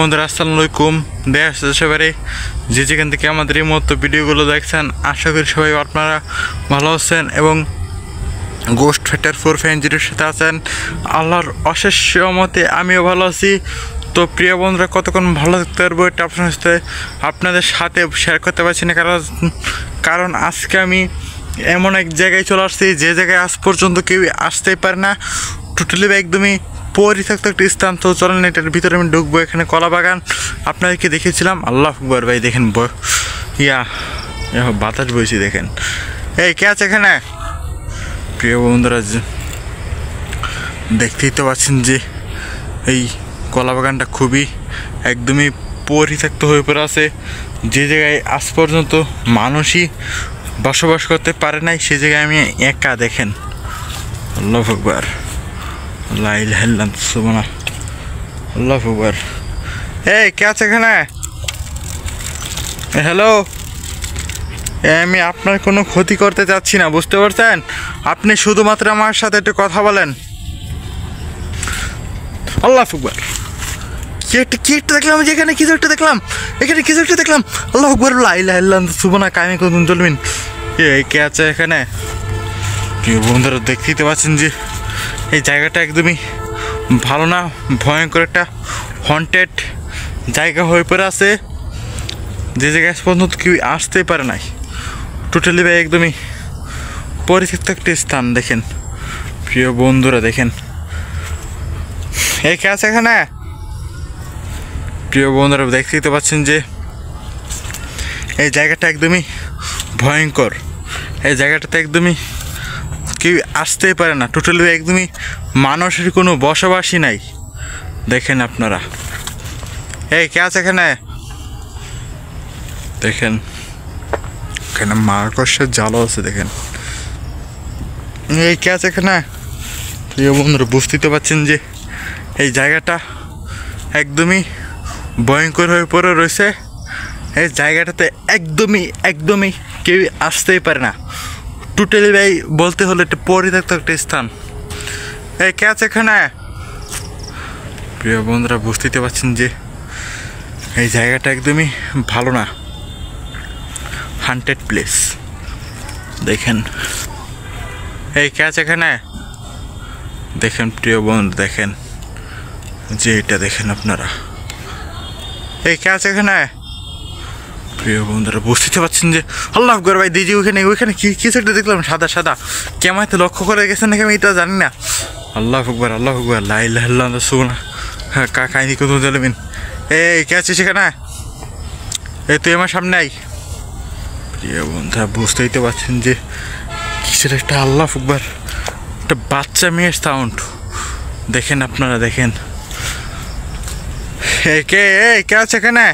বন্ধুরা আসসালামু আলাইকুম। দেশ সবাই যে যেখান থেকে আমাদের এই মতো ভিডিওগুলো দেখছেন, আশা করি সবাই আপনারা ভালো আছেন এবং গোস্ট ফাইটার 450 সাথে আছেন। আল্লাহর অশেষ রহমতে আমিও ভালো আছি। তো প্রিয় বন্ধুরা, কতক্ষণ ভালো থাকতে পারবো এটা আপনাদের সাথে শেয়ার করতে পারছি না, কারণ আজকে আমি এমন এক জায়গায় চলে আসছি যে জায়গায় আজ পর্যন্ত কেউ আসতেই পারে না, টোটালি একদমই পরিত্যক্ত একটা স্থান। তো চলেন এটার ভিতরে আমি ঢুকবো। এখানে কলা বাগান আপনাদেরকে দেখেছিলাম। আল্লাহ আকবার ভাই, দেখেন বাতাস বইছি, দেখেন এই কে আছে এখানে। প্রিয় বন্ধুরা, দেখতেই তো পাচ্ছেন যে এই কলা বাগানটা খুবই একদমই পরিত্যক্ত হয়ে পড়ে আছে, যে জায়গায় আজ পর্যন্ত মানুষই বসবাস করতে পারে নাই, সে জায়গায় আমি একা। দেখেন আল্লাহ আকবার, লা ইলাহা ইল্লাল্লাহ, সুবহানাল্লাহ, আল্লাহু আকবার। এই কে আছে এখানে? হ্যালো, আমি আপনার কোনো ক্ষতি করতে চাচ্ছি না, বুঝতে পারছেন? আপনি শুধুমাত্র আমার সাথে একটু কথা বলেন। আল্লাহু আকবার, কি একটা দেখলাম, যেখানে কিছু একটা দেখলাম, এখানে কিছু একটা দেখলাম। আল্লাহু আকবার, লা ইলাহা ইল্লাল্লাহ, সুবহানাল্লাহ, কায়েম করুন চলবেন। এই কে আছে এখানে? প্রিয় বন্ধুরা, দেখতেই তো পাচ্ছেন যে এই জায়গাটা একদমই ভালো না, ভয়ঙ্কর একটা হন্টেড জায়গা হয়ে পড়ে আছে, যে জায়গায় পর্যন্ত কেউ আসতেই পারে নাই, টোটালি ভাই একদমই পরিত্যক্ত একটা স্থান। দেখেন প্রিয় বন্ধুরা, দেখেন এই কে আছে এখানে? প্রিয় বন্ধুরা, দেখতেই তো পাচ্ছেন যে এই জায়গাটা একদমই ভয়ঙ্কর, এই জায়গাটাতে একদমই কেউ আসতেই পারে না, টোটালি একদমই মানুষের কোনো বসবাসই নাই। দেখেন আপনারা, এই কে আছে এখানে? দেখেন এখানে মাকড়সার জালও আছে। দেখেন এই কে আছে এখানে? প্রিয় বন্ধুরা, বুঝতেই তো পারছেন যে এই জায়গাটা একদমই ভয়ঙ্কর হয়ে পড়ে রয়েছে। এই জায়গাটাতে একদমই কেউ আসতেই পারে না, টোটালি ভাই বলতে হলে একটা পরিত্যক্ত একটা স্থান। এই কে আছে এখানে? প্রিয় বন্ধুরা, বুঝতেই পারছেন যে এই জায়গাটা একদমই ভালো না, হান্টেড প্লেস। দেখেন এই কে আছে এখানে? দেখেন প্রিয় বন্ধু, দেখেন যে এটা দেখেন আপনারা, এই কে আছে এখানে? প্রিয় বন্ধুরা, বুঝতে পারছেন যে আল্লাহ আকবার ভাই, দিদি ওইখানে কিছু একটা দেখলাম সাদা সাদা, কেমাইতে লক্ষ্য করে গেছেন নাকি আমি এটা জানি না। আল্লাহ আকবার, লা ইলাহা ইল্লাল্লাহ, সুবহানাল্লাহ, হ্যাঁ কাহিনী কোথাও চলবেন। এই কে আছে সেখানে? এই তুই আমার সামনে আই। প্রিয় বন্ধুরা, বুঝতেই তো পারছেন যে কিসের একটা আল্লাহ আকবার, একটা বাচ্চা মেয়ের সাউন্ড। দেখেন আপনারা, দেখেন এই কে আছে এখানে?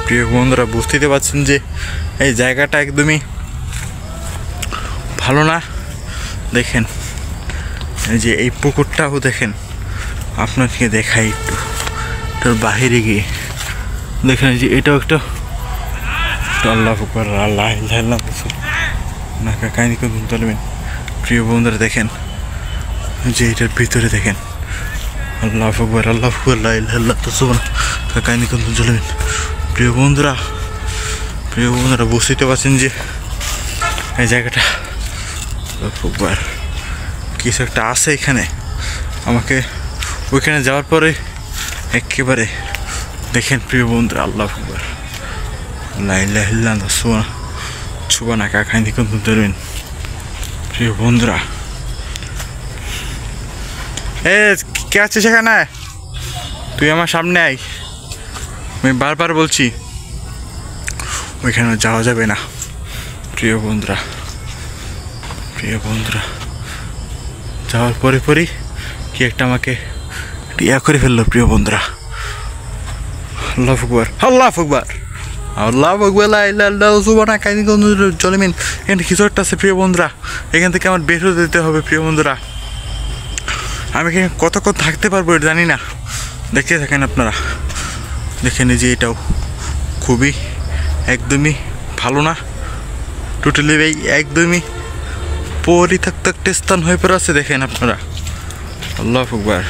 প্রিয় বন্ধুরা, বুঝতেই পারছেন যে এই জায়গাটা একদমই ভালো না। দেখেন এই যে এই পুকুরটাও দেখেন, আপনাকে দেখাই একটু, তোর বাহিরে গিয়ে দেখেন যে এটাও একটা আল্লাহ আকবার, আল্লাহ না কাহিনী করুন চলবেন। প্রিয় বন্ধুরা, দেখেন যে এটার ভিতরে দেখেন আল্লাহ আকবার, লা ইলাহা ইল্লাল্লাহ, সুবহানাল্লাহ, কাহিনী করুন চলবেন। প্রিয় বন্ধুরা, বুঝতে পারছেন যে এই জায়গাটা একবার কিছু একটা আছে এখানে। আমাকে ওইখানে যাওয়ার পরে একেবারে দেখেন প্রিয় বন্ধুরা, আল্লাহ আকবার, লা ইলাহা ইল্লাল্লাহ, সুবহানাল্লাহ, কাহিনী করুন চলবেন। প্রিয় বন্ধুরা, এ কে আছে সেখানে? তুই আমার সামনে আয়, আমি বারবার বলছি ওইখানে যাওয়া যাবে না। প্রিয় বন্ধুরা, যাওয়ার পরে কি একটা আমাকে করে ফেললো। প্রিয় বন্ধুরা, আল্লাহু আকবার, আল্লাহু আকবার লা ইলাহা ইল্লাল্লাহ সুবহানাকা কাইনিকুম জলিমিন। এখানে কিছু একটা আছে প্রিয় বন্ধুরা, এখান থেকে আমার বের হতে দিতে হবে প্রিয় বন্ধুরা। আমি এখানে কতক্ষণ থাকতে পারবো এটা জানি না, দেখতে থাকেন আপনারা। দেখেন এই যে এটাও খুবই একদমই ভালো না, টোটালি ভাই একদমই পরিত্যক্ত একটা স্থান হয়ে পড়ে আছে। দেখেন আপনারা, আল্লাহু আকবার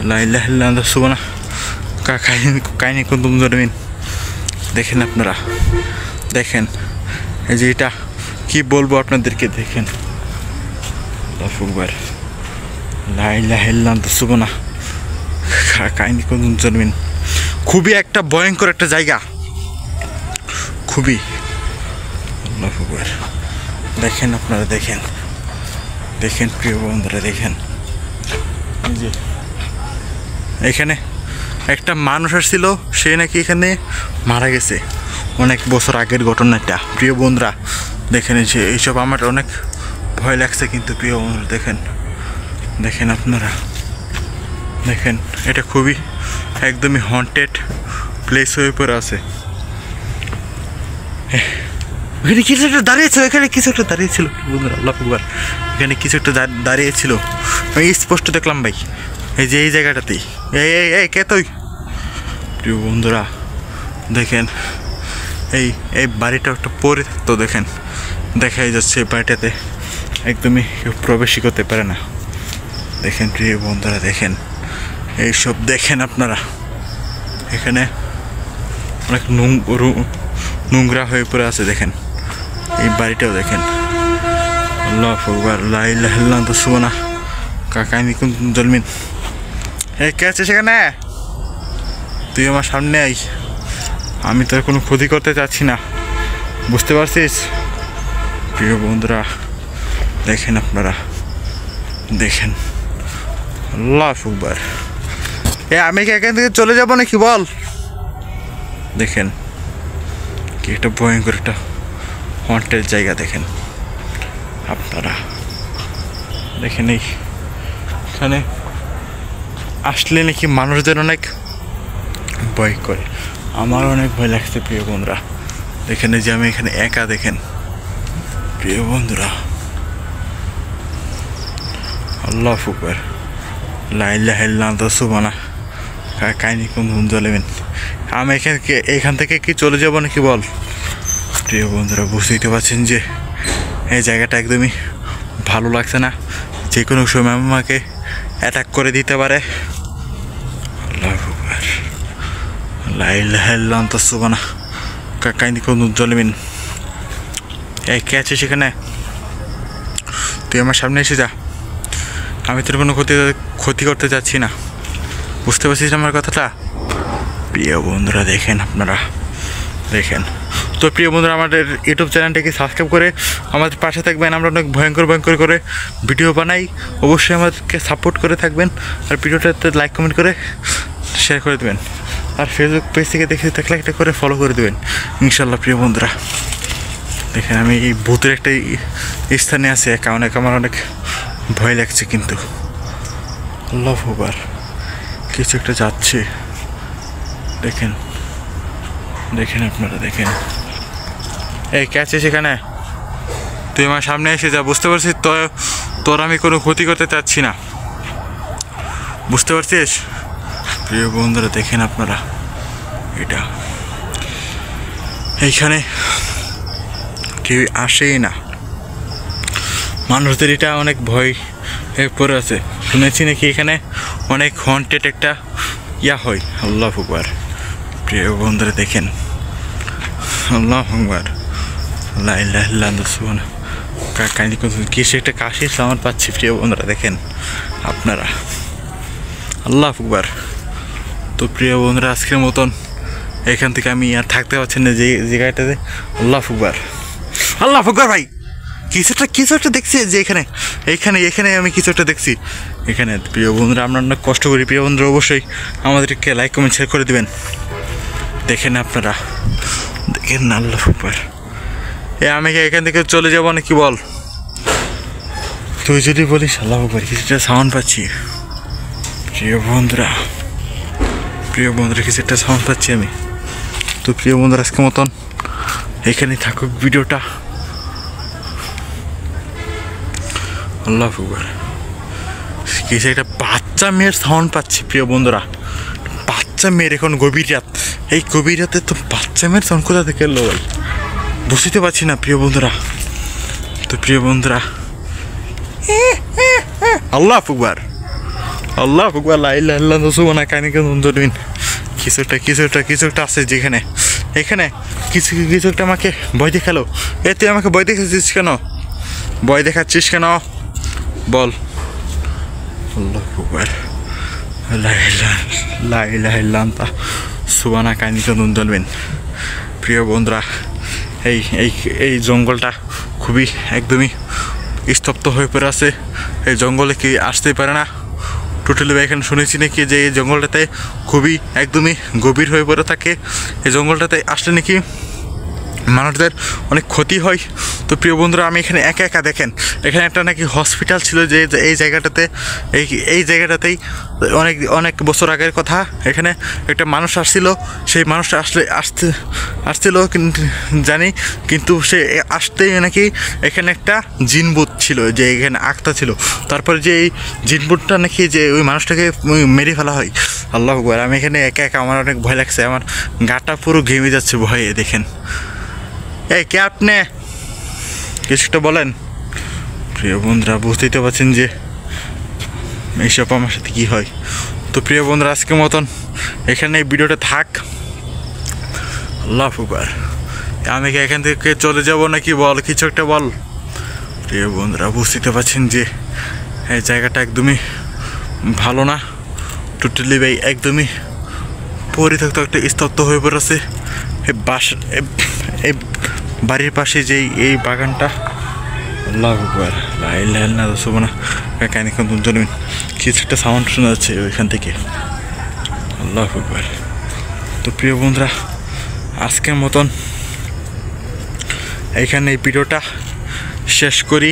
লা ইলাহা ইল্লাল্লাহ সুবহানাকা কাইনিকুম জলিমিন। দেখেন আপনারা, দেখেন এই যে এটা কি বলবো আপনাদেরকে, দেখেন আল্লাহু আকবার লা ইলাহা ইল্লাল্লাহ সুবহানাকা কাইনিকুম জলিমিন। খুবই একটা ভয়ঙ্কর একটা জায়গা, খুবই। আল্লাহু আকবার দেখেন আপনারা, দেখেন দেখেন প্রিয় বন্ধুরা, দেখেন এই যে এখানে একটা মানুষ আসছিল, সে নাকি এখানে মারা গেছে অনেক বছর আগের ঘটনাটা প্রিয় বন্ধুরা। দেখেন এই যে এইসব আমার অনেক ভয় লাগছে কিন্তু প্রিয় বন্ধুরা। দেখেন দেখেন আপনারা, দেখেন এটা খুবই একদমই হন্টেড প্লেস হয়ে পড়ে আছে। এখানে কিছু একটা দাঁড়িয়েছিল, এখানে কিছু একটা দাঁড়িয়েছিল বন্ধুরা। আল্লাহু আকবার এখানে কিছু একটা দাঁড়িয়েছিল, আমি স্পষ্ট দেখলাম ভাই, এই যে এই জায়গাটাতেই। এই কে তুই প্রিয় বন্ধুরা? দেখেন এই এই বাড়িটা একটা পরিত্যক্ত, দেখেন দেখাই যাচ্ছে এই বাড়িটাতে একদমই কেউ প্রবেশই করতে পারে না। দেখেন প্রিয় বন্ধুরা, দেখেন এইসব দেখেন আপনারা, এখানে অনেক নোংরা হয়ে পড়ে আছে। দেখেন এই বাড়িটাও দেখেন। আল্লাহু আকবার লা ইলাহা ইল্লাল্লাহ সুবহানাকা কাইনিকুম জলিমিন। এই কে আছে সেখানে? তুই আমার সামনে আই, আমি তোর কোনো ক্ষতি করতে চাচ্ছি না, বুঝতে পারছিস প্রিয় বন্ধুরা? দেখেন আপনারা, দেখেন আল্লাহু আকবার। আমি কি এখান থেকে চলে যাব নাকি বল? দেখেন কি একটা ভয়ঙ্কর একটা হন্টেড জায়গা। দেখেন আপনারা, দেখেন এইখানে আসলে নাকি মানুষদের অনেক ভয় করে, আমার অনেক ভয় লাগছে প্রিয় বন্ধুরা। দেখেন যে আমি এখানে একা, দেখেন প্রিয় বন্ধুরা। আল্লাহু আকবার লা ইলাহা ইল্লাল্লাহ সুবহানাকা কাইনিকুম জলিমিন। আমি এখান থেকে কি চলে যাব নাকি বল? প্রিয় বন্ধুরা বুঝতেই তো পারছেন যে এই জায়গাটা একদমই ভালো লাগছে না, যে কোনো সময় আমাকে অ্যাটাক করে দিতে পারে। আল্লাহু আকবার লা ইলাহা ইল্লাল্লাহ সুবহানাকা কাইনিকুম জলিমিন। এই কে আছে সেখানে? তুই আমার সামনে এসে যা, আমি তোর কোনো ক্ষতি করতে চাচ্ছি না, বুঝতে পারছিস আমার কথাটা? প্রিয় বন্ধুরা দেখেন আপনারা, দেখেন তো প্রিয় বন্ধুরা আমাদের ইউটিউব চ্যানেলটাকে সাবস্ক্রাইব করে আমাদের পাশে থাকবেন। আমরা অনেক ভয়ঙ্কর ভয়ঙ্কর করে ভিডিও বানাই, অবশ্যই আমাদেরকে সাপোর্ট করে থাকবেন। আর ভিডিওটাতে লাইক কমেন্ট করে শেয়ার করে দেবেন, আর ফেসবুক পেজ থেকে দেখে থাকলে একটা করে ফলো করে দেবেন ইনশাল্লাহ। প্রিয় বন্ধুরা দেখেন আমি এই ভূতের একটা স্থানে আছি একা, অনেক আমার অনেক ভয় লাগছে কিন্তু। আল্লাহু আকবার কিছু একটা যাচ্ছে, দেখেন দেখেন আপনারা, দেখেন এই কে আছে সেখানে? তুই আমার সামনে এসে যা, বুঝতে পারছিস তোর আমি কোনো ক্ষতি করতে চাচ্ছি না, বুঝতে পারছিস? প্রিয় বন্ধুরা দেখেন আপনারা, এটা এইখানে কেউ আসেই না, মানুষদের এটা অনেক ভয় হয়ে পড়ে আছে। শুনেছি নাকি এখানে অনেক হন্টেড একটা হয়। আল্লাহু আকবার প্রিয় বন্ধুরা দেখেন, আল্লাহু আকবার লা ইলাহা ইল্লাল্লাহ সুবহানাকা কাইনিকুম। কিছু একটা কাশির সাউন্ড পাচ্ছি প্রিয় বন্ধুরা, দেখেন আপনারা। আল্লাহু আকবার। তো প্রিয় বন্ধুরা আজকের মতন এখান থেকে আমি আর থাকতে পারছি না যে জায়গাটাতে। আল্লাহু আকবার আল্লাহু আকবার। ভাই কিছু একটা দেখছি যে এখানে আমি কিছু একটা দেখছি এখানে। প্রিয় বন্ধুরা আমরা অনেক কষ্ট করি, প্রিয় বন্ধুরা অবশ্যই আমাদেরকে লাইক কমেন্ট শেয়ার করে দেবেন। দেখেন আপনারা, দেখেন আল্লাহু আকবার। আমি এখান থেকে চলে যাবো নাকি বল? তুই যদি বলিস আল্লাহু আকবার, কিছুটা সাউন্ড পাচ্ছি প্রিয় বন্ধুরা, কিছু একটা সাউন্ড পাচ্ছি আমি। তো তো প্রিয় বন্ধুরা আজকের মতন এখানেই থাকুক ভিডিওটা। আল্লাহ আকবার। কিছু একটা বাচ্চা মেয়ের সাউন্ড পাচ্ছি প্রিয় বন্ধুরা, বাচ্চা মেয়ের এখন গভীর রাত, এই গভীর রাতে তো বাচ্চা মেয়ের সাউন্ড কোথা থেকে এলো ভাই বুঝতে পারছি না প্রিয় বন্ধুরা। তো প্রিয় বন্ধুরা আল্লাহ আকবার, আল্লাহ আকবার, লা ইলাহা ইল্লাল্লাহ সুবহানাকা কাইনি কুনতুন। কিছু একটা আছে যেখানে, এখানে কিছু একটা আমাকে ভয় দেখালো। তুই আমাকে ভয় দেখাচ্ছিস কেন, ভয় দেখাচ্ছিস কেন বল। আল্লাহু আকবার, লা ইলাহা ইল্লাল্লাহ সুবহানাকা কাইনি কুনতুন। প্রিয় বন্ধুরা এই জঙ্গলটা খুবই একদমই স্তব্ধ হয়ে পড়ে আছে। এই জঙ্গলে কি আসতেই পারে না টোটালি। এখানে শুনেছি নাকি যে এই জঙ্গলটাতে খুবই একদমই গভীর হয়ে পড়ে থাকে, এই জঙ্গলটাতে আসলে নাকি মানুষদের অনেক ক্ষতি হয়। তো প্রিয় বন্ধুরা আমি এখানে একা দেখেন, এখানে একটা নাকি হসপিটাল ছিল যে এই জায়গাটাতে, এই জায়গাটাতেই অনেক বছর আগের কথা। এখানে একটা মানুষ আসছিল, সেই মানুষটা আসছিল জানি, কিন্তু সে আসতেই নাকি এখানে একটা জিনভূত ছিল, যে এখানে আত্মা ছিল। তারপরে যে এই জিনভূতটা নাকি যে ওই মানুষটাকে মেরে ফেলা হয়। আল্লাহ আকবার। আমি এখানে একা আমার অনেক ভয় লাগছে, আমার গাটা পুরো ঘেমে যাচ্ছে ভয়ে। দেখেন কে আপনি, কিছুটা বলেন। প্রিয় বন্ধুরা বুঝতেই তো পারছেন যে এইসব আমার সাথে কী হয়। তো প্রিয় বন্ধুরা আজকের মতন এখানে এই ভিডিওটা থাক। আল্লাহ আকবার। আমি কি এখান থেকে চলে যাব নাকি বল, কিছু একটা বল। প্রিয় বন্ধুরা বুঝতেই তো পারছেন যে এই জায়গাটা একদমই ভালো না, টোটালি ভাই একদমই পরিত্যক্ত একটা স্তব্ধ হয়ে পড়েছে। এই বাড়ির পাশে যেই এই বাগানটা, আল্লাহু আকবার, লা ইলাহা ইল্লাল্লাহ সুবহানাকা কাইনি কুনতুন। কিছু একটা সাউন্ড শোনা যাচ্ছে ওইখান থেকে, আল্লাহু আকবার। তো প্রিয় বন্ধুরা আজকের মতন এখানে এই ভিডিওটা শেষ করি।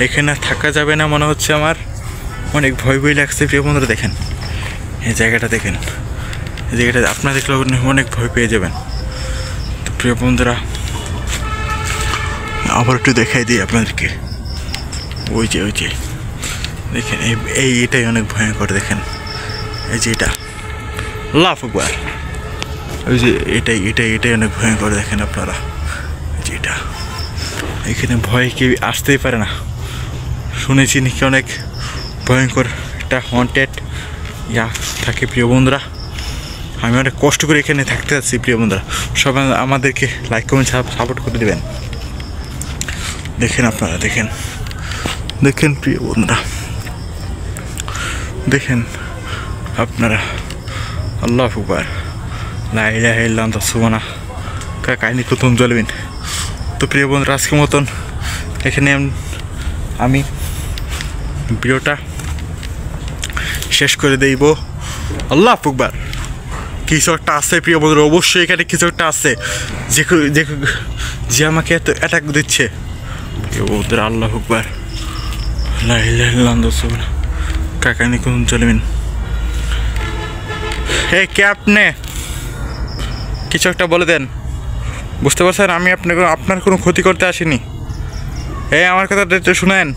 এখানে থাকা যাবে না মনে হচ্ছে, আমার অনেক ভয় লাগছে। প্রিয় বন্ধুরা দেখেন এই জায়গাটা, দেখেন এই জায়গাটা আপনারা দেখলে অনেক ভয় পেয়ে যাবেন। তো প্রিয় বন্ধুরা আবার একটু দেখাই দিই আপনাদেরকে, ওই যে দেখেন এটাই অনেক ভয়ঙ্কর। দেখেন এই যে এটা, আল্লাহু আকবার, ওই যে এটাই অনেক ভয়ঙ্কর। দেখেন আপনারা যে এটা, এখানে ভয় কেউ আসতেই পারে না। শুনেছি নাকি অনেক ভয়ঙ্কর একটা হন্টেড থাকে। প্রিয় বন্ধুরা আমি অনেক কষ্ট করে এখানে থাকতে যাচ্ছি। প্রিয় বন্ধুরা সবাই আমাদেরকে লাইক কমেন্ট সাপোর্ট করে দেবেন। দেখেন আপনারা, দেখেন প্রিয় বন্ধুরা, দেখেন আপনারা, আল্লাহু আকবার, লা ইলাহা ইল্লাল্লাহ সুবহানাকা কাইনি কুনতুন। তো প্রিয় বন্ধুরা আজকের মতন এখানে আমি ভিডিওটা শেষ করে দেব। আল্লাহু আকবার। কিছু একটা আছে প্রিয় বন্ধুরা, অবশ্যই এখানে কিছু একটা আছে যে আমাকে এত অ্যাটাক দিচ্ছে। প্রিয় বন্ধুরা আল্লাহু আকবার, লা ইলাহা ইল্লাল্লাহ সুবহানাকা কাইনি কুনতুন। কে আপনি, কিছু একটা বলে দেন। বুঝতে পারছেন আমি আপনার কোনো ক্ষতি করতে আসিনি। আমার কথাটা একটু শুনেন।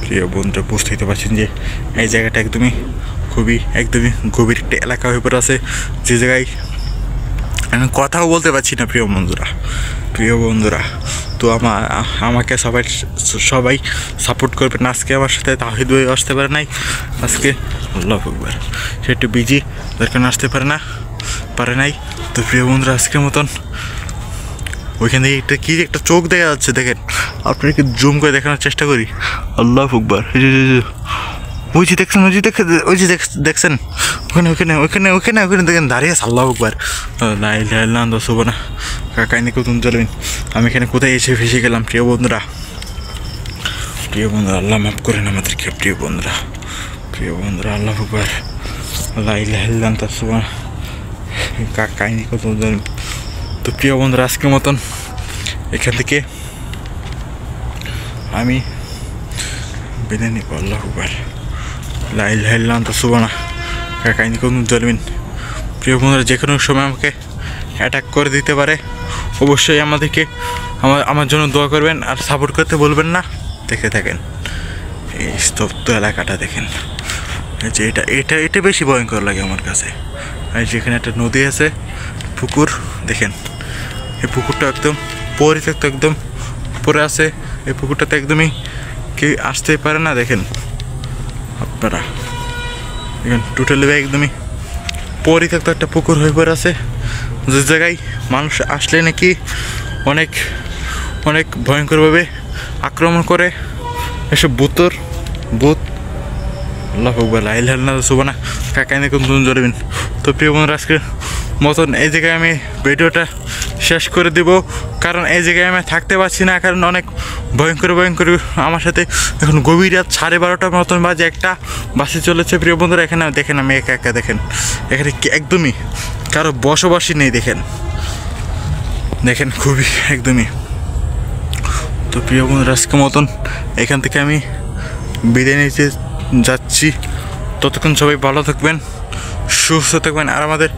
প্রিয় বন্ধুরা বুঝতেই তো পারছেন যে এই জায়গাটা একদমই গভীর একটা এলাকা হয়ে পড়ে আছে, যে জায়গায় আমি কথাও বলতে পারছি না। প্রিয় বন্ধুরা তো আমাকে সবাই সাপোর্ট করবেন। আজকে আমার সাথে তাহিদ ভাই আসতে পারে নাই আজকে, আল্লাহু আকবার, সে একটু বিজি, তার কারণে আসতে পারে নাই। তো প্রিয় বন্ধুরা আজকের মতন ওইখান থেকে একটা চোখ দেখা যাচ্ছে, দেখেন আপনাকে জুম করে দেখানোর চেষ্টা করি। আল্লাহু আকবার, ওই যে দেখছেন ওখানে দেখেন দাঁড়িয়ে আছে। আল্লাহু আকবার, লা ইলাহা ইল্লাল্লাহ সুবহানাকা কাইনি কুনতুন। আমি এখানে কোথায় এসে ফেসে গেলাম। প্রিয় বন্ধুরা আল্লাহ মাফ করেন আমাদেরকে। প্রিয় বন্ধুরা আল্লাহু আকবার, লা ইলাহা ইল্লাল্লাহ সুবহানাকা কাইনি কুনতুন। তো প্রিয় বন্ধুরা আজকের মতন এখান থেকে আমি বিদায় নিব। আল্লাহু আকবার, লা ইলাহা ইল্লাল্লাহ সুবহানাকা কাইনি কুনতুন। প্রিয় বন্ধুরা যে কোনো সময় আমাকে অ্যাটাক করে দিতে পারে। অবশ্যই আমাদেরকে আমার জন্য দোয়া করবেন আর সাপোর্ট করতে বলবেন না। দেখে থাকেন এই স্তব্ধ এলাকাটা দেখেন, যে এটা বেশি ভয়ঙ্কর লাগে আমার কাছে। আর যেখানে একটা নদী আছে, পুকুর দেখেন, এই পুকুরটা একদম পরিত্যক্ত, একদম পরে আছে। এই পুকুরটাতে একদমই কেউ আসতেই পারে না। দেখেন আপনারা, দেখেন টোটালি একদমই পরিত্যক্ত একটা পুকুর হয়ে পড়ে আছে, যে জায়গায় মানুষ আসলে নাকি অনেক অনেক ভয়ঙ্করভাবে আক্রমণ করে। এসব ভূত আল্লাহ আকবার লা ইলাহা ইল্লাল্লাহ সুবহানাহু কাকাইনে কুনতুম জালিমিন। তো প্রিয় বন্ধুরা, আজকের মতন এই জায়গায় আমি ভিডিওটা শেষ করে দিব, কারণ এই জায়গায় আমি থাকতে পারছি না, কারণ অনেক ভয়ঙ্কর আমার সাথে। এখন গভীর রাত 12:30টার মতন বাজে, একটা বাসে চলেছে। প্রিয় বন্ধুরা, এখানে দেখেন আমি একা দেখেন, এখানে একদমই কারো বসবাসই নেই। দেখেন খুবই একদমই। তো প্রিয় বন্ধুরা, আজকের মতন এখান থেকে আমি বিদায় নিতে যাচ্ছি। ততক্ষণ সবাই ভালো থাকবেন, সুস্থ থাকবেন, আর আমাদের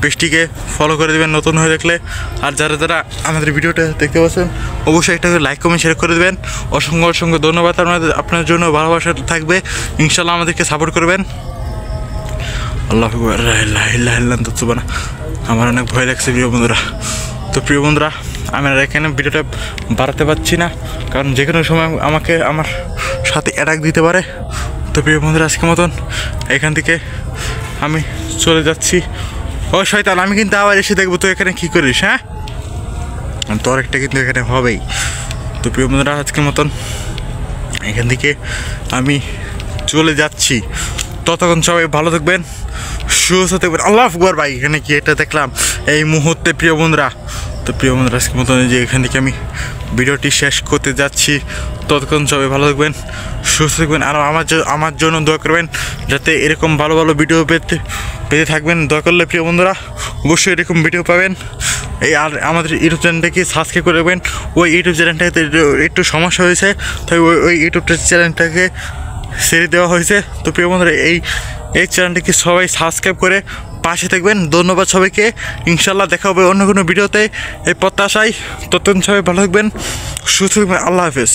পেজটিকে ফলো করে দেবেন নতুন হয়ে দেখলে। আর যারা আমাদের ভিডিওটা দেখতে পাচ্ছেন, অবশ্যই একটা লাইক কমেন্ট শেয়ার করে দেবেন। অসংখ্য ধন্যবাদ। আপনার জন্য ভালোবাসা থাকবে, ইনশাল্লাহ আমাদেরকে সাপোর্ট করবেন। আল্লাহ আকবার লা ইলাহা ইল্লাল্লাহ সুবহানাহু। আমার অনেক ভয় লাগছে প্রিয় বন্ধুরা। তো প্রিয় বন্ধুরা, আমি আর এখানে ভিডিওটা বাড়াতে পারছি না, কারণ যে কোনো সময় আমাকে আমার সাথে অ্যাটাক দিতে পারে। তো প্রিয় বন্ধুরা, আজকের মতন এখান থেকে আমি চলে যাচ্ছি। ও শয়তান, আমি কিন্তু আবার এসে দেখবো তো এখানে কী করিস। হ্যাঁ, তোর একটা কিন্তু এখানে হবেই। তো প্রিয় বন্ধুরা, আজকের মতন এখান থেকে আমি চলে যাচ্ছি। ততক্ষণ সবাই ভালো থাকবেন, সুস্থ থাকবেন। আল্লাহ আকবার। ভাই এখানে কি এটা দেখলাম এই মুহূর্তে প্রিয় বন্ধুরা। তো প্রিয় বন্ধুরা, আজকের মতন যে এখান থেকে আমি ভিডিওটি শেষ করতে যাচ্ছি। ততক্ষণ সবাই ভালো থাকবেন, সুস্থ থাকবেন, আর আমার জন্য দোয়া করবেন, যাতে এরকম ভালো ভিডিও পেতে থাকবেন। দোয়া করলে প্রিয় বন্ধুরা অবশ্যই এরকম ভিডিও পাবেন। আর আমাদের ইউটিউব চ্যানেলটাকে সাবস্ক্রাইব করে দেবেন। ওই ইউটিউব চ্যানেলটাতে একটু সমস্যা হয়েছে, তাই ওই ইউটিউব চ্যানেলটাকে ছেড়ে দেওয়া হয়েছে। তো প্রিয় বন্ধুরা, এই চ্যানেলটিকে সবাই সাবস্ক্রাইব করে পাশে থাকবেন। ধন্যবাদ সবাইকে। ইনশাল্লাহ দেখা হবে অন্য কোনো ভিডিওতে, এই প্রত্যাশায়। ততক্ষণ সবাই ভালো থাকবেন, সুস্থ থাকবেন। আল্লাহ হাফেজ।